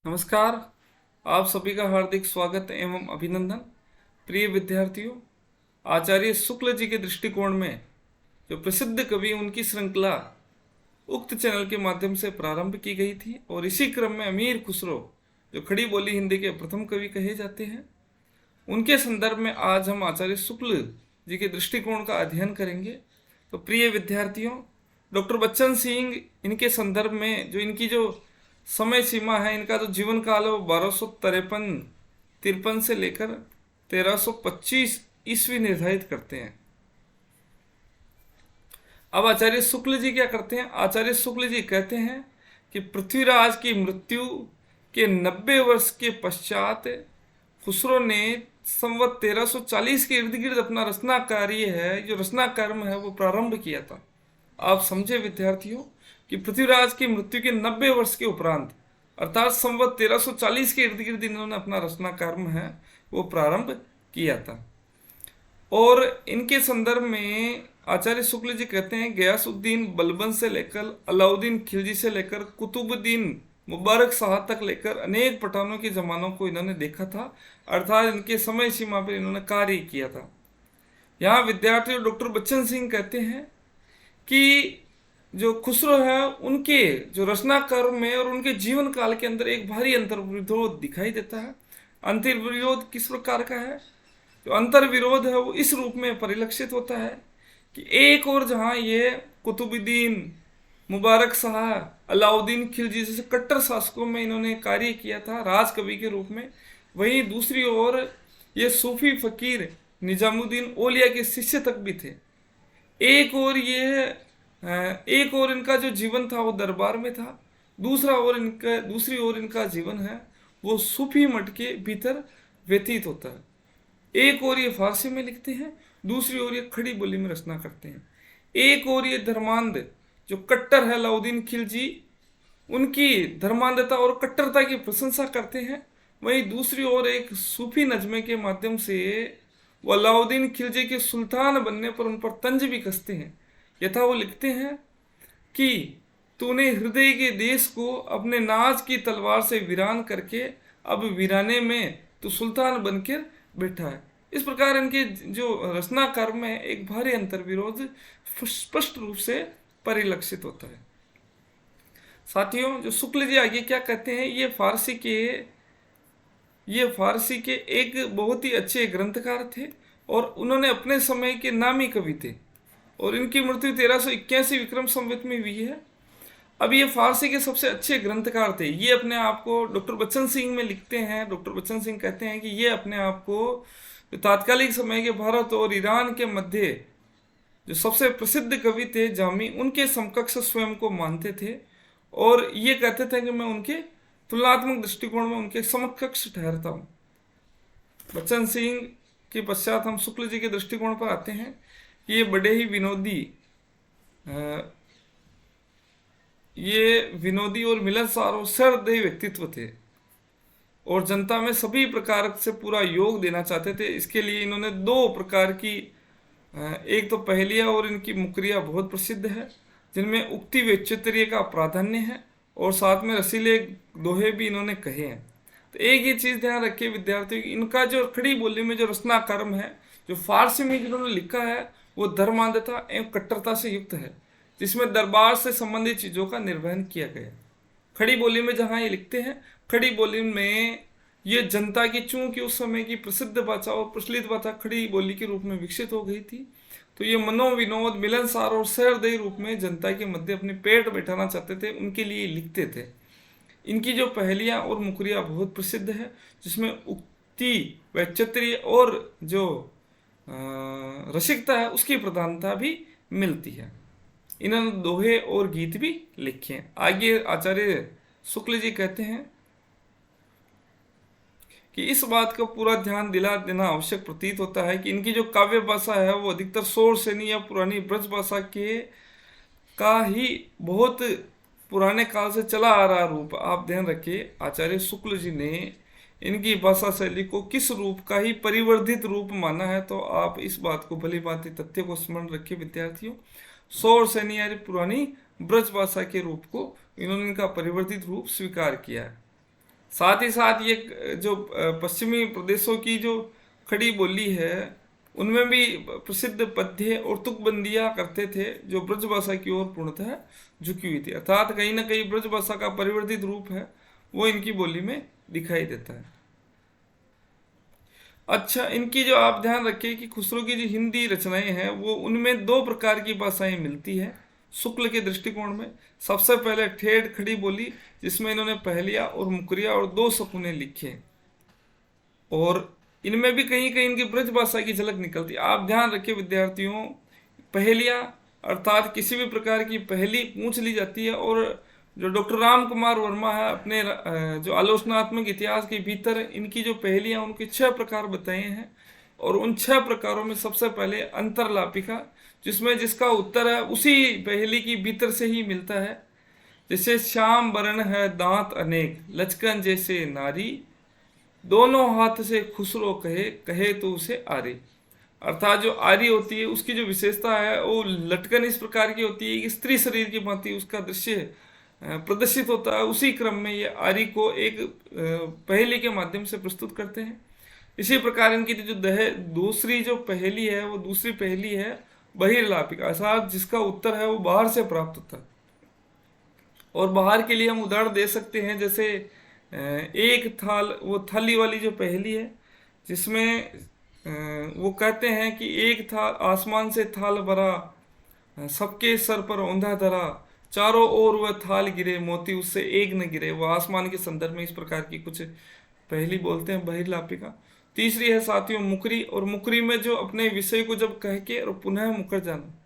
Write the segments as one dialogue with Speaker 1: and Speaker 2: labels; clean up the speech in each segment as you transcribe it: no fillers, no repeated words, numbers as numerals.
Speaker 1: नमस्कार। आप सभी का हार्दिक स्वागत एवं अभिनंदन। प्रिय विद्यार्थियों, आचार्य शुक्ल जी के दृष्टिकोण में जो प्रसिद्ध कवि उनकी श्रृंखला उक्त चैनल के माध्यम से प्रारंभ की गई थी और इसी क्रम में अमीर खुसरो जो खड़ी बोली हिंदी के प्रथम कवि कहे जाते हैं, उनके संदर्भ में आज हम आचार्य शुक्ल जी के दृष्टिकोण का अध्ययन करेंगे। तो प्रिय विद्यार्थियों, डॉक्टर बच्चन सिंह इनके संदर्भ में जो इनकी जो समय सीमा है, इनका जो जीवन काल है वो 1253 से लेकर 1325 ईस्वी निर्धारित करते हैं। अब आचार्य शुक्ल जी क्या करते हैं? आचार्य शुक्ल जी कहते हैं कि पृथ्वीराज की मृत्यु के 90 वर्ष के पश्चात खुसरो ने संवत 1340 के इर्द गिर्द अपना रचना कार्य है, जो रचना कर्म है, वो प्रारंभ किया था। आप समझे विद्यार्थियों कि पृथ्वीराज की मृत्यु के 90 वर्ष के उपरांत अर्थात संवत 1340 के इर्द गिर्द इन्होंने अपना रचना कर्म है वो प्रारंभ किया था। और इनके संदर्भ में आचार्य शुक्ल जी कहते हैं गयासुद्दीन बलबन से लेकर अलाउद्दीन खिलजी से लेकर कुतुबुद्दीन मुबारक शाह तक लेकर अनेक पठानों के जमानों को इन्होंने देखा था, अर्थात इनके समय सीमा पर इन्होंने कार्य किया था। यहाँ विद्यार्थी डॉक्टर बच्चन सिंह कहते हैं कि जो खुसरो है उनके जो रचना कर्म में और उनके जीवन काल के अंदर एक भारी अंतर्विरोध दिखाई देता है। अंतर्विरोध किस प्रकार का है? जो अंतर्विरोध है वो इस रूप में परिलक्षित होता है कि एक और जहाँ ये कुतुबुद्दीन मुबारक शाह अलाउद्दीन खिलजी जैसे कट्टर शासकों में इन्होंने कार्य किया था राजकवि के रूप में, वहीं दूसरी ओर ये सूफी फकीर निजामुद्दीन औलिया के शिष्य तक भी थे। एक और इनका जो जीवन था वो दरबार में था, दूसरी ओर इनका जीवन है वो सूफी मठ के भीतर व्यतीत होता है। एक और ये फारसी में लिखते हैं, दूसरी ओर ये खड़ी बोली में रचना करते हैं। एक और ये धर्मांध जो कट्टर है अलाउद्दीन खिलजी, उनकी धर्मांधता और कट्टरता की प्रशंसा करते हैं, वहीं दूसरी ओर एक सूफी नज़्मे के माध्यम से वो अलाउद्दीन खिलजी के सुल्तान बनने पर उन पर तंज भी कसते हैं। यथा वो लिखते हैं कि तूने हृदय के देश को अपने नाज की तलवार से वीरान करके अब वीराने में तू सुल्तान बनकर बैठा है। इस प्रकार इनके जो रचना कर्म में एक भारी अंतर्विरोध स्पष्ट रूप से परिलक्षित होता है। साथियों, जो शुक्ल जी आगे क्या कहते हैं, ये फारसी के एक बहुत ही अच्छे ग्रंथकार थे और उन्होंने अपने समय के नामी कवि थे और इनकी मृत्यु 1381 विक्रम संवत में हुई है। अब ये फारसी के सबसे अच्छे ग्रंथकार थे। ये अपने आप को डॉक्टर बच्चन सिंह में लिखते हैं। डॉक्टर बच्चन सिंह कहते हैं कि ये अपने आप को तात्कालिक समय के भारत और ईरान के मध्य जो सबसे प्रसिद्ध कवि थे जामी, उनके समकक्ष स्वयं को मानते थे और ये कहते थे कि मैं उनके तुलनात्मक दृष्टिकोण में उनके समकक्ष ठहरता हूँ। बच्चन सिंह के पश्चात हम शुक्ल जी के दृष्टिकोण पर आते हैं कि ये बड़े ही विनोदी और मिलनसार और सहृदयी व्यक्तित्व थे और जनता में सभी प्रकार से पूरा योग देना चाहते थे। इसके लिए इन्होंने दो प्रकार की, एक तो पहेलियाँ और इनकी मुकरिया बहुत प्रसिद्ध है, जिनमें उक्ति वैचित्र्य का प्राधान्य है और साथ में रसीले दोहे भी इन्होंने कहे हैं। तो एक ही चीज़ ध्यान रखिए विद्यार्थियों, इनका जो खड़ी बोली में जो रचना कर्म है, जो फारसी में जिन्होंने लिखा है, वो धर्मांधता एवं कट्टरता से युक्त है, जिसमें दरबार से संबंधित चीज़ों का निर्वहन किया गया। खड़ी बोली में जहाँ ये लिखते हैं, खड़ी बोली में ये जनता की, चूंकि उस समय की प्रसिद्ध भाषा और प्रचलित भाषा खड़ी बोली के रूप में विकसित हो गई थी, तो ये मनोविनोद मिलनसार और सहृदयी रूप में जनता के मध्य अपने पेट बैठाना चाहते थे, उनके लिए लिखते थे। इनकी जो पहेलियाँ और मुकरिया बहुत प्रसिद्ध है, जिसमें उक्ति वैचित्र्य और जो रसिकता है उसकी प्रधानता भी मिलती है। इन्होंने दोहे और गीत भी लिखे हैं। आगे आचार्य शुक्ल जी कहते हैं कि इस बात का पूरा ध्यान दिला देना आवश्यक प्रतीत होता है कि इनकी जो काव्य भाषा है वो अधिकतर शौर सेनी या पुरानी ब्रज भाषा के का ही बहुत पुराने काल से चला आ रहा रूप। आप ध्यान रखिए, आचार्य शुक्ल जी ने इनकी भाषा शैली को किस रूप का ही परिवर्धित रूप माना है, तो आप इस बात को भली भांति तथ्य को स्मरण रखिए विद्यार्थियों। शौर सेनी यानी पुरानी ब्रज भाषा के रूप को इन्होंने इनका परिवर्तित रूप स्वीकार किया है। साथ ही साथ ये जो पश्चिमी प्रदेशों की जो खड़ी बोली है उनमें भी प्रसिद्ध पद्य और तुकबंदियां करते थे जो ब्रज भाषा की ओर पूर्णतः झुकी हुई थी। अर्थात कहीं ना कहीं ब्रज भाषा का परिवर्तित रूप है वो इनकी बोली में दिखाई देता है। अच्छा, इनकी जो आप ध्यान रखिए कि खुसरो की जो हिंदी रचनाएं हैं वो उनमें दो प्रकार की भाषाएं मिलती है शुक्ल के दृष्टिकोण में। सबसे पहले ठेठ खड़ी बोली जिसमें इन्होंने पहलिया और मुकरिया और दो सकुने लिखे, और इनमें भी कहीं कहीं इनकी ब्रज भाषा की झलक निकलती है। आप ध्यान रखिए विद्यार्थियों, पहेलिया अर्थात किसी भी प्रकार की पहेली पूछ ली जाती है, और जो डॉक्टर राम कुमार वर्मा है अपने जो आलोचनात्मक इतिहास के भीतर इनकी जो पहेलियां उनके 6 प्रकार बताए हैं, और उन 6 प्रकारों में सबसे पहले अंतरलापिका जिसमें जिसका उत्तर है उसी पहेली की भीतर से ही मिलता है। जैसे श्याम वर्ण है दांत अनेक लचकन जैसे नारी, दोनों हाथ से खुसरो कहे कहे तो उसे आरी। अर्थात जो आरी होती है उसकी जो विशेषता है वो लटकन इस प्रकार की होती है कि स्त्री शरीर की भांति उसका दृश्य प्रदर्शित होता है। उसी क्रम में ये आरी को एक पहेली के माध्यम से प्रस्तुत करते हैं। इसी प्रकार इनकी जो दूसरी जो पहेली है वो दूसरी पहेली है बहिर्लापिका, अर्थात जिसका उत्तर है वो बाहर से प्राप्त होता है। और बाहर के लिए हम उदाहरण दे सकते हैं, जैसे एक थाल, वो थाली वाली जो पहेली है जिसमें वो कहते हैं कि एक थाल आसमान से थाल भरा सबके सर पर औंधा धरा, चारों ओर वह थाल गिरे मोती उससे एक न गिरे। वो आसमान के संदर्भ में इस प्रकार की कुछ पहेली बोलते हैं बहिर्लापिका। तीसरी है साथियों मुकरी, और मुकरी में जो अपने विषय को जब कह के और पुनः मुकर जाना,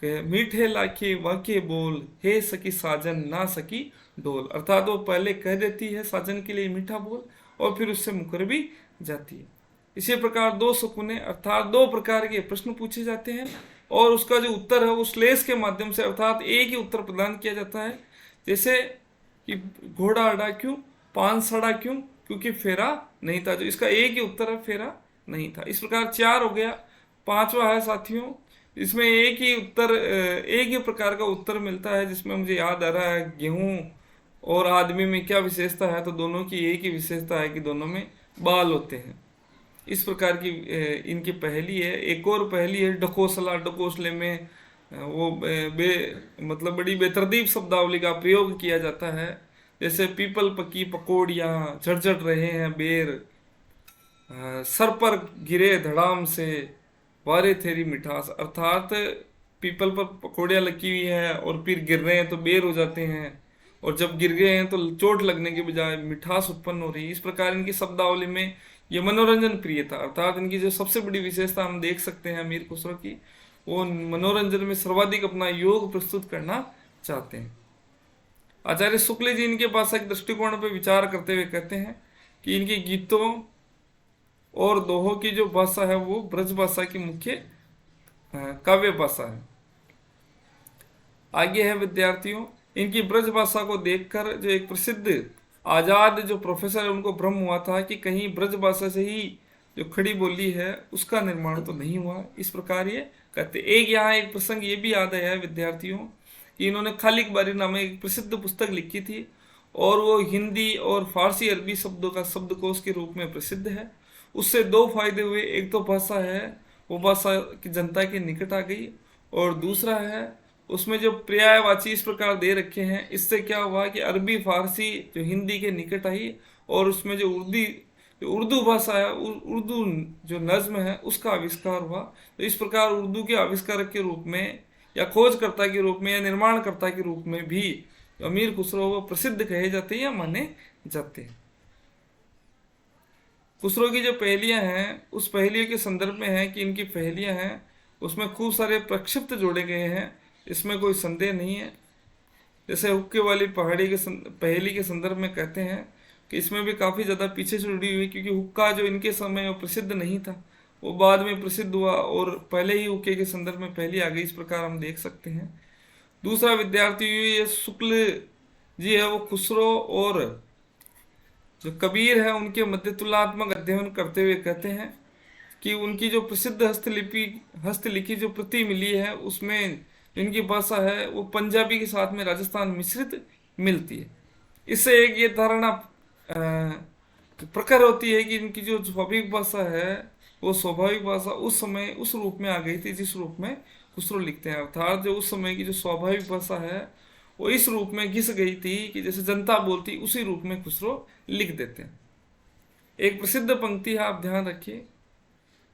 Speaker 1: मीठे लाखे वाक्य बोल हे सकी साजन ना सकी डोल। अर्थात वो पहले कह देती है साजन के लिए मीठा बोल और फिर उससे मुकर भी जाती है। इसी प्रकार दो सकुने अर्थात दो प्रकार के प्रश्न पूछे जाते हैं और उसका जो उत्तर है वो श्लेष के माध्यम से अर्थात एक ही उत्तर प्रदान किया जाता है। जैसे कि घोड़ा अड़ा क्यों, पान सड़ा क्यों, क्योंकि फेरा नहीं था। जो इसका एक ही उत्तर है फेरा नहीं था। इस प्रकार 4 हो गया। 5वां है साथियों, इसमें एक ही प्रकार का उत्तर मिलता है जिसमें मुझे याद आ रहा है गेहूं और आदमी में क्या विशेषता है, तो दोनों की एक ही विशेषता है कि दोनों में बाल होते हैं। इस प्रकार की इनकी पहेली है। एक और पहेली है डकोसला, डकोसले में वो मतलब बड़ी बेतरतीब शब्दावली का प्रयोग किया जाता है। जैसे पीपल पकी पकौड़ियाँ, झटझट रहे हैं बेर, सर पर गिरे धड़ाम से वारे तेरी मिठास। अर्थात पीपल पर पकौड़ियाँ लगी हुई है और फिर गिर रहे हैं तो बेर हो जाते हैं, और जब गिर गए हैं तो चोट लगने के बजाय मिठास उत्पन्न हो रही है। इस प्रकार इनकी शब्दावली में ये मनोरंजन प्रिय था। अर्थात इनकी जो सबसे बड़ी विशेषता हम देख सकते हैं अमीर खुसरो की, वो मनोरंजन में सर्वाधिक अपना योग प्रस्तुत करना चाहते हैं। आचार्य शुक्ल जी इनके पास एक दृष्टिकोण पर विचार करते हुए कहते हैं कि इनके गीतों और दोहों की जो भाषा है वो ब्रज भाषा की मुख्य काव्य भाषा है। आगे है विद्यार्थियों, इनकी ब्रज भाषा को देखकर जो एक प्रसिद्ध आजाद जो प्रोफेसर है उनको भ्रम हुआ था कि कहीं ब्रज भाषा से ही जो खड़ी बोली है उसका निर्माण तो नहीं हुआ। इस प्रकार ये कहते। एक यहाँ एक प्रसंग ये भी याद आया है विद्यार्थियों कि इन्होंने खालिक बारी नामे एक प्रसिद्ध पुस्तक लिखी थी और वो हिंदी और फारसी अरबी शब्दों का शब्दकोश के रूप में प्रसिद्ध है। उससे 2 फायदे हुए। एक तो भाषा है वो भाषा की जनता के निकट आ गई, और दूसरा है उसमें जो पर्यायवाची इस प्रकार दे रखे हैं, इससे क्या हुआ कि अरबी फारसी जो हिंदी के निकट आई, और उसमें जो उर्दू भाषा है उर्दू जो नज्म है उसका आविष्कार हुआ। तो इस प्रकार उर्दू के आविष्कारक के रूप में या खोजकर्ता के रूप में या निर्माणकर्ता के रूप में भी अमीर खुसरो वो प्रसिद्ध कहे जाते हैं या माने जाते हैं। खुसरो की जो पहेलियां हैं उस पहेलियों के संदर्भ में है कि इनकी पहेलियां हैं उसमें खूब सारे प्रक्षिप्त जोड़े गए हैं, इसमें कोई संदेह नहीं है। जैसे हुक्के वाली पहेली के संदर्भ में कहते हैं कि इसमें भी काफ़ी ज़्यादा पीछे से जुड़ी हुई, क्योंकि हुक्का जो इनके समय वो प्रसिद्ध नहीं था, वो बाद में प्रसिद्ध हुआ और पहले ही हुक्के के संदर्भ में पहली आ गई। इस प्रकार हम देख सकते हैं। दूसरा विद्यार्थी ये शुक्ल जी है वो खुसरो और जो कबीर है उनके मध्य तुलनात्मक अध्ययन करते हुए कहते हैं कि उनकी जो प्रसिद्ध हस्तलिखी जो प्रति मिली है उसमें इनकी भाषा है वो पंजाबी के साथ में राजस्थान मिश्रित मिलती है। इससे एक ये धारणा प्रखर होती है कि इनकी जो स्वाभाविक भाषा है वो स्वाभाविक भाषा उस समय उस रूप में आ गई थी जिस रूप में खुसरो लिखते हैं। अर्थात जो उस समय की जो स्वाभाविक भाषा है वो इस रूप में घिस गई थी कि जैसे जनता बोलती उसी रूप में खुसरो लिख देते हैं। एक प्रसिद्ध पंक्ति है, आप ध्यान रखिए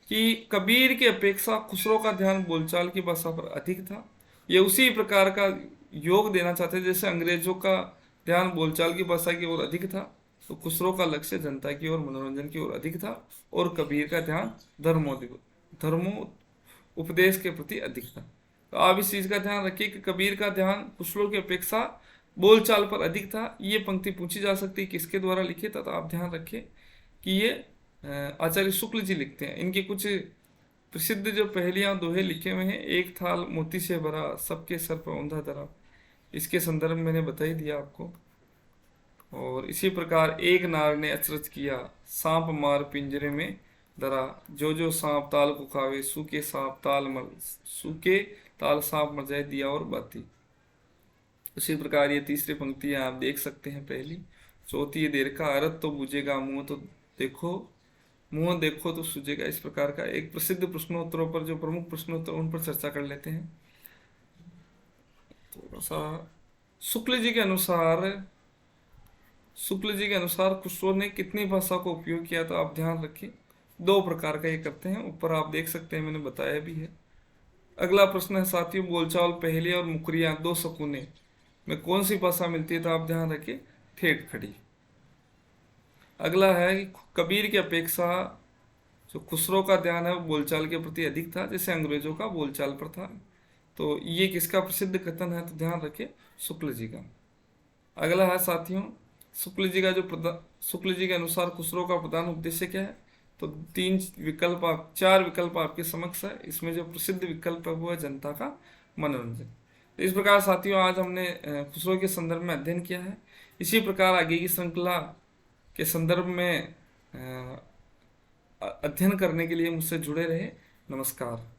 Speaker 1: कि कबीर की अपेक्षा खुसरो का ध्यान बोलचाल की भाषा पर अधिक था। ये उसी प्रकार का योग देना चाहते जैसे अंग्रेजों का ध्यान बोलचाल की भाषा की ओर अधिक था, तो खुसरो का लक्ष्य जनता की ओर मनोरंजन की ओर अधिक था, और कबीर का ध्यान धर्मो उपदेश के प्रति अधिक था। तो आप इस चीज का ध्यान रखिए कि कबीर का ध्यान खुसरो की अपेक्षा बोलचाल पर अधिक था। ये पंक्ति पूछी जा सकती है किसके द्वारा लिखी था, तो आप ध्यान रखिए कि ये आचार्य शुक्ल जी लिखते हैं। इनके कुछ प्रसिद्ध जो पहेलियां दोहे लिखे हुए हैं, एक थाल मोती से भरा सबके सर पर औंधा धरा, इसके संदर्भ में मैंने बता ही दिया आपको। और इसी प्रकार एक नार ने अचरज किया, सांप मार पिंजरे में धरा, जो जो सांप ताल को खावे, सूखे ताल सांप मर जाए, दिया और बाती। उसी प्रकार ये तीसरी पंक्ति आप देख सकते हैं। पहली चौथी, ये देर का अरत तो बुझेगा, मुंह देखो तो सूझेगा। इस प्रकार का एक प्रसिद्ध प्रश्नोत्तरों पर, जो प्रमुख प्रश्नोत्तर, उन पर चर्चा कर लेते हैं थोड़ा सा। शुक्ल जी के अनुसार खुसरो ने कितनी भाषा को उपयोग किया, तो आप ध्यान रखिए 2 प्रकार का ये करते हैं। ऊपर आप देख सकते हैं, मैंने बताया भी है। अगला प्रश्न है साथियों, बोलचाल पहेली और मुकरियां 2 शकुने में कौन सी भाषा मिलती है, तो आप ध्यान रखिए ठेठ खड़ी। अगला है कि कबीर की अपेक्षा जो खुसरो का ध्यान है वो बोलचाल के प्रति अधिक था, जैसे अंग्रेजों का बोलचाल पर था। तो ये किसका प्रसिद्ध कथन है, तो ध्यान रखिए शुक्ल जी का। अगला है साथियों, शुक्ल जी के अनुसार खुसरो का प्रधान उद्देश्य क्या है, तो 4 विकल्प आपके समक्ष है। इसमें जो प्रसिद्ध विकल्प है वो है जनता का मनोरंजन। तो इस प्रकार साथियों आज हमने खुसरो के संदर्भ में अध्ययन किया है। इसी प्रकार आगे की श्रृंखला के संदर्भ में अध्ययन करने के लिए मुझसे जुड़े रहे। नमस्कार।